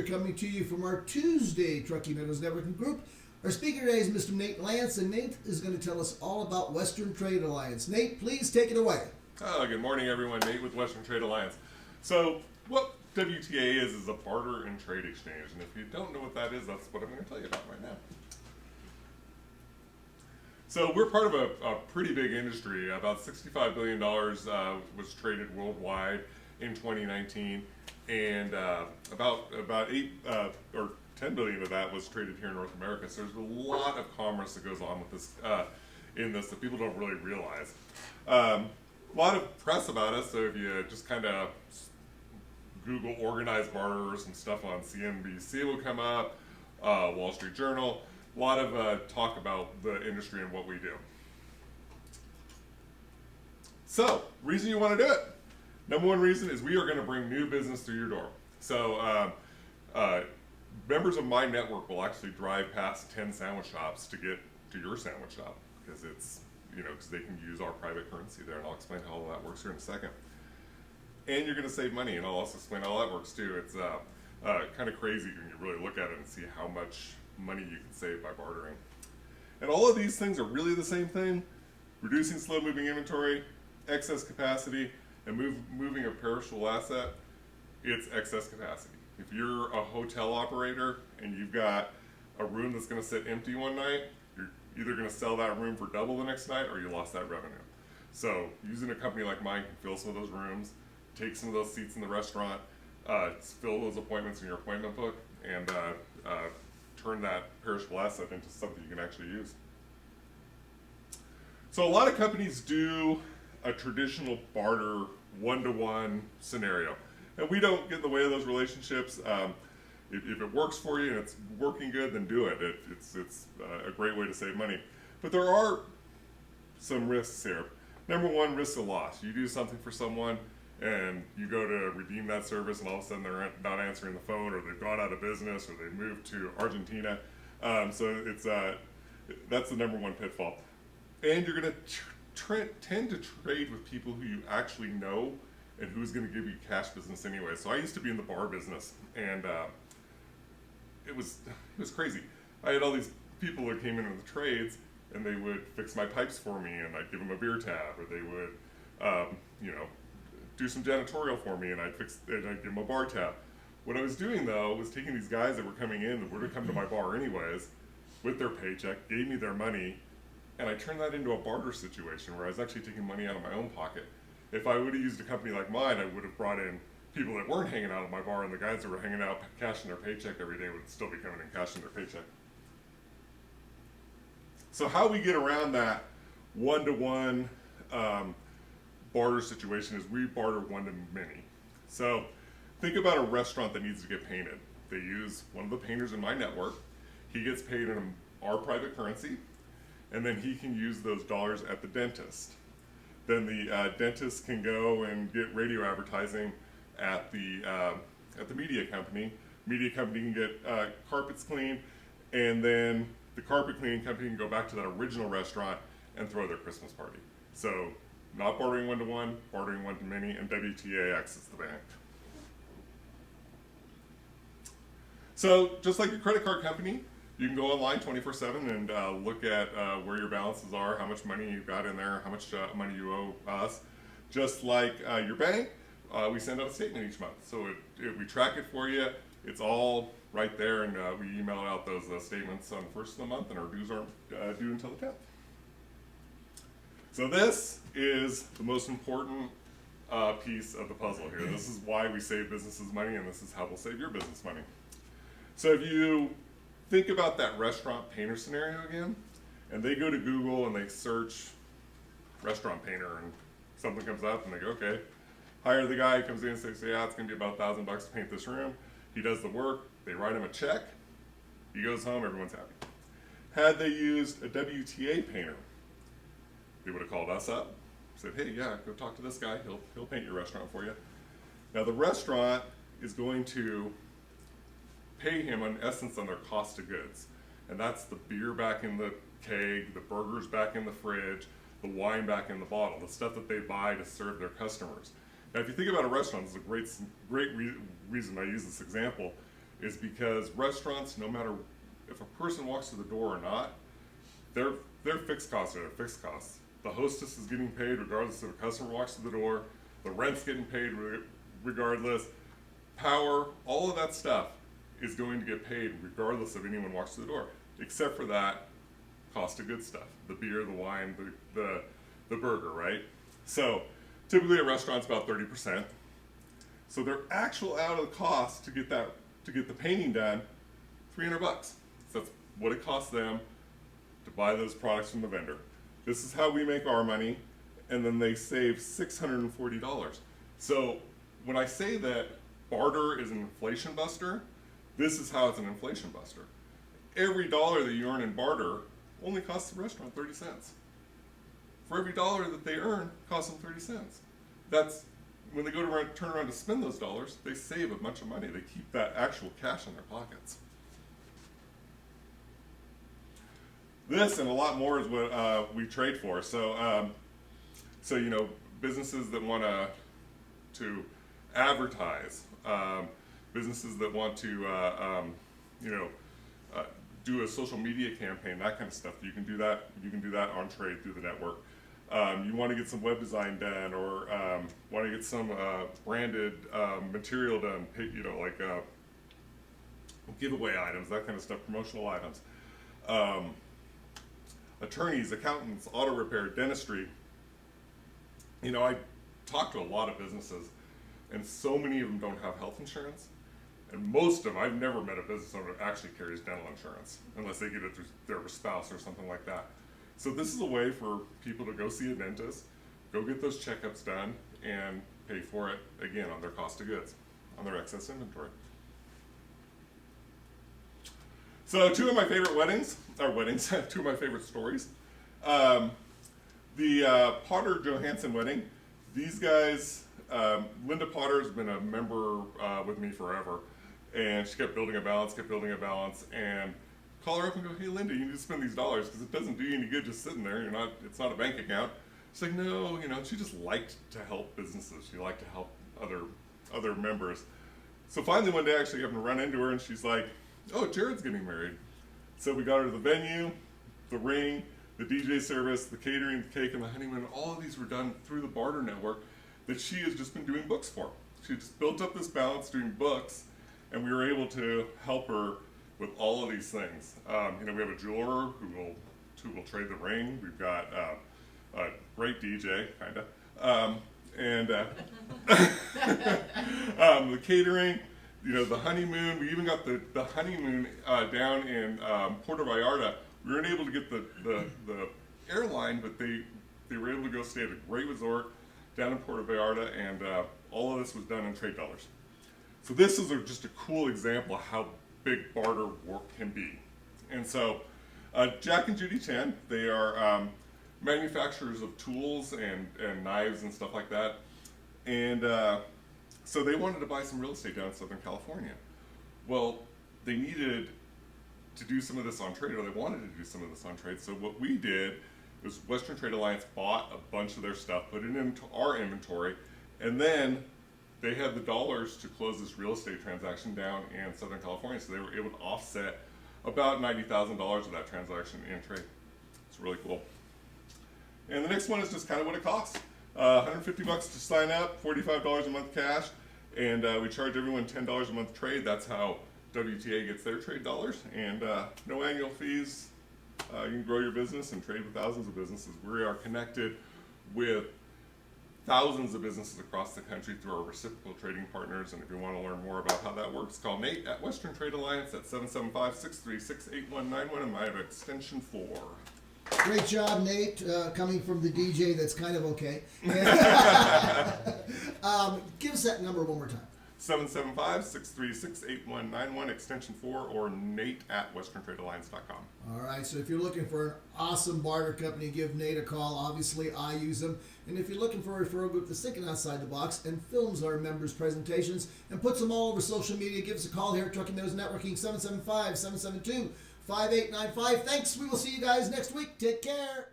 coming to you from our Tuesday Truckee Meadows Networking Group. Our speaker today is Mr. Nate Lance, and Nate is going to tell us all about Western Trade Alliance. Nate, please take it away. Good morning, everyone. Nate with Western Trade Alliance. So, what WTA is a barter and trade exchange, and if you don't know what that is, that's what I'm going to tell you about right now. So, we're part of a pretty big industry. About $65 billion was traded worldwide in 2019, and about 8 or 10 billion of that was traded here in North America. So there's a lot of commerce that goes on with this in this that people don't really realize. A lot of press about us. So if you just kind of Google organized barters and stuff on CNBC will come up, Wall Street Journal. A lot of talk about the industry and what we do. So, reason you want to do it. Number one reason is we are going to bring new business through your door. So, members of my network will actually drive past 10 sandwich shops to get to your sandwich shop because it's, because they can use our private currency there, and I'll explain how all that works here in a second. And you're going to save money, and I'll also explain how that works too. It's kind of crazy when you really look at it and see how much money you can save by bartering. And all of these things are really the same thing: reducing slow-moving inventory, excess capacity, and moving a perishable asset. It's excess capacity. If you're a hotel operator and you've got a room that's going to sit empty one night, you're either going to sell that room for double the next night or you lost that revenue. So using a company like mine can fill some of those rooms, take some of those seats in the restaurant, fill those appointments in your appointment book, and turn that perishable asset into something you can actually use. So a lot of companies do a traditional barter one-to-one scenario. And we don't get in the way of those relationships. If it works for you and it's working good, then do it. It's a great way to save money. But there are some risks here. Number one, risk of loss. You do something for someone and you go to redeem that service and all of a sudden they're not answering the phone, or they've gone out of business, or they've moved to Argentina. So that's the number one pitfall. And you're going to tend to trade with people who you actually know and who's going to give you cash business anyway. So I used to be in the bar business, and it was crazy. I had all these people that came in with the trades, and they would fix my pipes for me, and I'd give them a beer tab, or they would, do some janitorial for me, and I'd give them a bar tab. What I was doing though was taking these guys that were coming in, that were to come to my bar anyways, with their paycheck, gave me their money, and I turned that into a barter situation where I was actually taking money out of my own pocket. If I would have used a company like mine, I would have brought in people that weren't hanging out at my bar, and the guys that were hanging out cashing their paycheck every day would still be coming in cashing their paycheck. So how we get around that one-to-one barter situation is we barter one-to-many. So think about a restaurant that needs to get painted. They use one of the painters in my network. He gets paid in our private currency, and then he can use those dollars at the dentist. Then the dentist can go and get radio advertising at the media company. Media company can get carpets cleaned, and then the carpet cleaning company can go back to that original restaurant and throw their Christmas party. So not bartering one-to-one, bartering one-to-many, and WTA acts as the bank. So just like your credit card company, you can go online 24/7 and look at where your balances are, how much money you've got in there, how much money you owe us. Just like your bank, we send out a statement each month. So we track it for you. It's all right there, and we email out those statements on the first of the month, and our dues aren't due until the 10th. So this is the most important piece of the puzzle here. This is why we save businesses money, and this is how we'll save your business money. So if you think about that restaurant painter scenario again, and they go to Google and they search restaurant painter, and something comes up, and they go, okay, hire the guy who comes in and says, yeah, it's going to be about $1,000 to paint this room. He does the work, they write him a check, he goes home, everyone's happy. Had they used a WTA painter, they would have called us up, said, hey, yeah, go talk to this guy, he'll paint your restaurant for you. Now the restaurant is going to pay him in essence on their cost of goods. And that's the beer back in the keg, the burgers back in the fridge, the wine back in the bottle, the stuff that they buy to serve their customers. Now if you think about a restaurant, this is a great reason I use this example. is because restaurants, no matter if a person walks to the door or not, their fixed costs are fixed costs. The hostess is getting paid regardless if a customer walks to the door. The rent's getting paid regardless. Power, all of that stuff is going to get paid regardless of anyone walks to the door, except for that cost of goods stuff, the beer, the wine, the burger, right? So typically a restaurant's about 30%. So their actual out of the cost to get the painting done, $300. So that's what it costs them to buy those products from the vendor. This is how we make our money, and then they save $640. So when I say that barter is an inflation buster, this is how it's an inflation buster. Every dollar that you earn in barter only costs the restaurant 30 cents. For every dollar that they earn, costs them 30 cents. That's when they go to turn around to spend those dollars, they save a bunch of money. They keep that actual cash in their pockets. This and a lot more is what we trade for. So you know, businesses that want to advertise, businesses that want to you know, do a social media campaign, that kind of stuff. You can do that. You can do that on trade through the network. You want to get some web design done, or want to get some branded material done. You know, like giveaway items, that kind of stuff, promotional items. Attorneys, accountants, auto repair, dentistry. You know, I talk to a lot of businesses, and so many of them don't have health insurance. And most of them, I've never met a business owner that actually carries dental insurance, unless they get it through their spouse or something like that. So this is a way for people to go see a dentist, go get those checkups done, and pay for it, again, on their cost of goods, on their excess inventory. So two of my favorite two of my favorite stories. The Potter Johansson wedding. These guys, Linda Potter has been a member with me forever, and she kept building a balance, and call her up and go, hey Linda, you need to spend these dollars because it doesn't do you any good just sitting there. It's not a bank account. She's like, no, you know, she just liked to help businesses. She liked to help other members. So finally one day I actually happened to run into her, and she's like, oh, Jared's getting married. So we got her to the venue, the ring, the DJ service, the catering, the cake, and the honeymoon. All of these were done through the barter network that she has just been doing books for. She just built up this balance doing books, and we were able to help her with all of these things. You know, we have a jeweler who will trade the ring. We've got a great DJ, kind of, and the catering. You know, the honeymoon. We even got the honeymoon down in Puerto Vallarta. We weren't able to get the airline, but they were able to go stay at a great resort down in Puerto Vallarta, and all of this was done in trade dollars. So this is just a cool example of how big barter work can be. And so Jack and Judy Chen, they are manufacturers of tools and knives and stuff like that. And so they wanted to buy some real estate down in Southern California. Well, they needed to do some of this on trade, or they wanted to do some of this on trade. So what we did was Western Trade Alliance bought a bunch of their stuff, put it into our inventory, and then they had the dollars to close this real estate transaction down in Southern California. So they were able to offset about $90,000 of that transaction in trade. It's really cool. And the next one is just kind of what it costs. $150 to sign up, $45 a month cash, and we charge everyone $10 a month trade. That's how WTA gets their trade dollars, and no annual fees. You can grow your business and trade with thousands of businesses. We are connected with thousands of businesses across the country through our reciprocal trading partners, and if you want to learn more about how that works, call Nate at Western Trade Alliance at 775-636-8191, and I have extension 4. Great job, Nate, coming from the DJ that's kind of okay. Give us that number one more time. 775-636-8191, extension 4, or Nate at westerntradealliance.com. All right, so if you're looking for an awesome barter company, give Nate a call. Obviously, I use them. And if you're looking for a referral group that's thinking outside the box and films our members' presentations and puts them all over social media, give us a call here at Trucking Meadows Networking, 775-772-5895. Thanks. We will see you guys next week. Take care.